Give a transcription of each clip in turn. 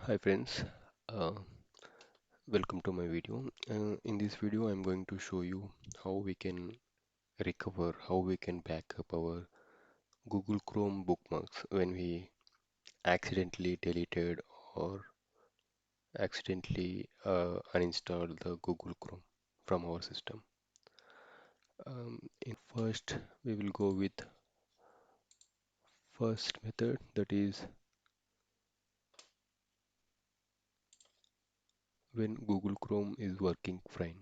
Hi friends, uh, welcome to my video. In this video, I'm going to show you how we can recover, how we can back up our Google Chrome bookmarks when we accidentally deleted or accidentally uninstalled the Google Chrome from our system. In first, we will go with first method, that is when Google Chrome is working fine.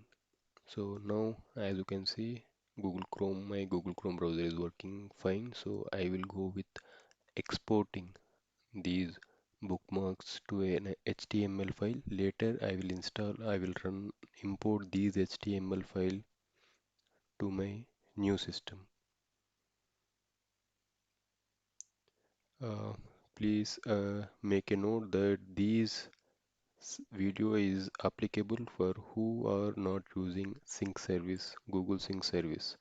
So now, as you can see, my Google Chrome browser is working fine. So I will go with exporting these bookmarks to an HTML file. Later, I will import these HTML file to my new system. Uh, Please make a note that video is applicable for who are not using sync service, Google Sync service.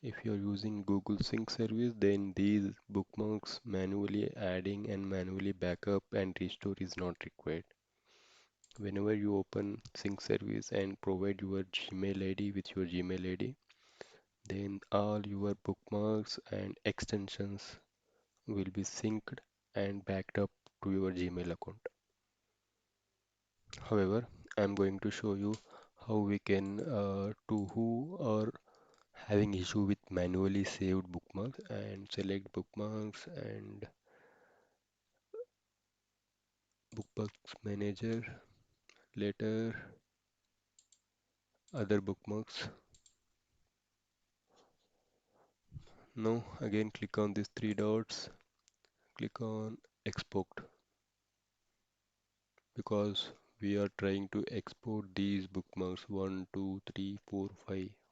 If you're using Google Sync service, then these bookmarks manually adding and manually backup and restore is not required. Whenever you open Sync service and provide your Gmail ID with your Gmail ID, then all your bookmarks and extensions will be synced and backed up to your Gmail account. However, I'm going to show you how we can to who are having issue with manually saved bookmarks and select bookmarks and bookmarks manager, later other bookmarks. Now again click on these three dots, click on export, because we are trying to export these bookmarks 1, 2, 3, 4,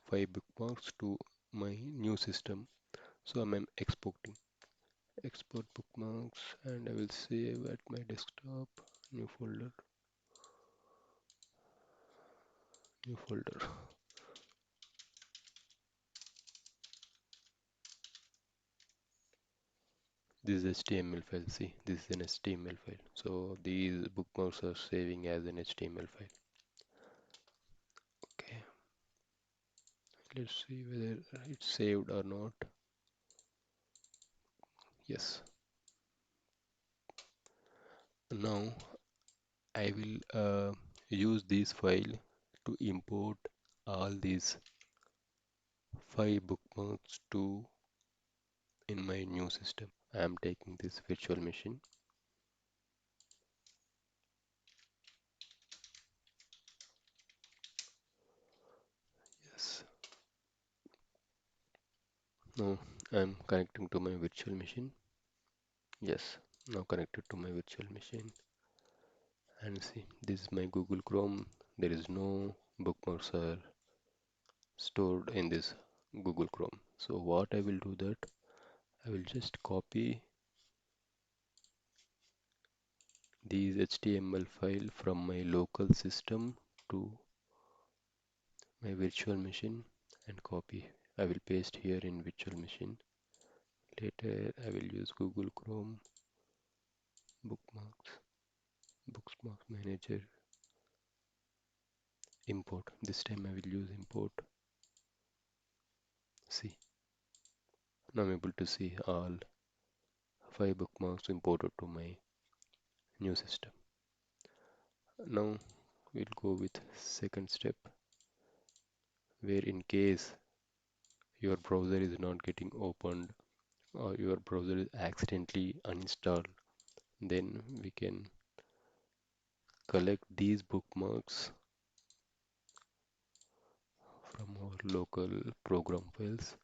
5 bookmarks to my new system. So I'm exporting. Export bookmarks and I will save at my desktop, new folder, new folder. This is HTML file. See, this is an HTML file. So these bookmarks are saving as an HTML file. Okay, let's see whether it's saved or not. Yes. Now I will use this file to import all these 5 bookmarks to in my new system. I am taking this virtual machine. Yes. Now I am connecting to my virtual machine. Yes. Now connected to my virtual machine. And see, this is my Google Chrome. There is no bookmarks are stored in this Google Chrome. So what I will do that I will just copy these HTML file from my local system to my virtual machine and copy. I will paste here in virtual machine. Later I will use Google Chrome bookmarks, bookmarks manager, import. This time I will use import. See, now I'm able to see all 5 bookmarks imported to my new system. Now we'll go with second step, where in case your browser is not getting opened or your browser is accidentally uninstalled, then we can collect these bookmarks from our local program files.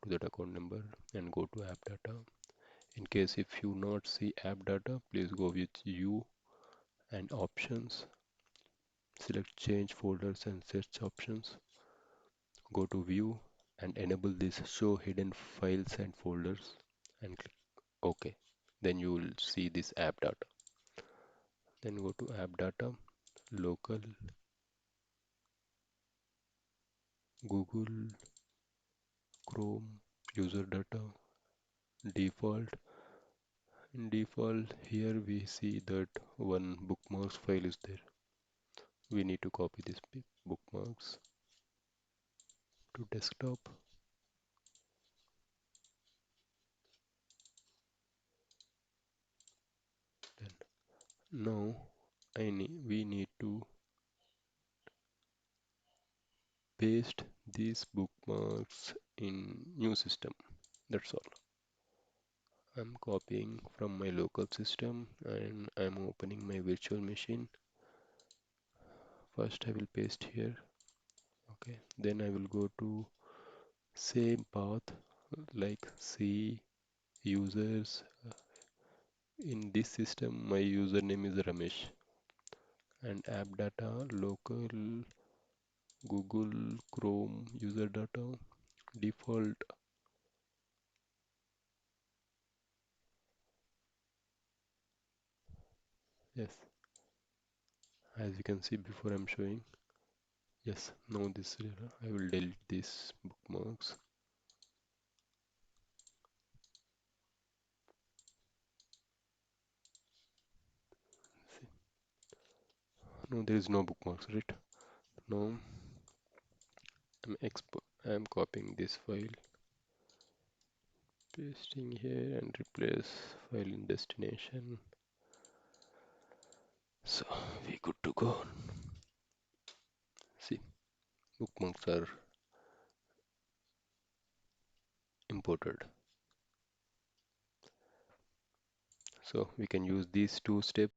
To that account number and go to Appdata. In case if you not see Appdata, please go with U and options. Select change folders and search options. Go to view and enable this show hidden files and folders and click OK. Then you will see this app data. Then go to app data, local, Google, Chrome, user data, default. In default, here we see that one bookmarks file is there. We need to copy this bookmarks to desktop. Then now we need to paste these bookmarks in new system. That's all. I'm copying from my local system and I'm opening my virtual machine. First I will paste here. Okay. Then I will go to same path like C users. In this system my username is Ramesh and app data local Google Chrome user data default. Yes, as you can see before I'm showing. Yes, now this I will delete these bookmarks. See, no, there is no bookmarks, right? Now I'm copying this file, pasting here and replace file in destination. So we good to go. See, bookmarks are imported. So we can use these two steps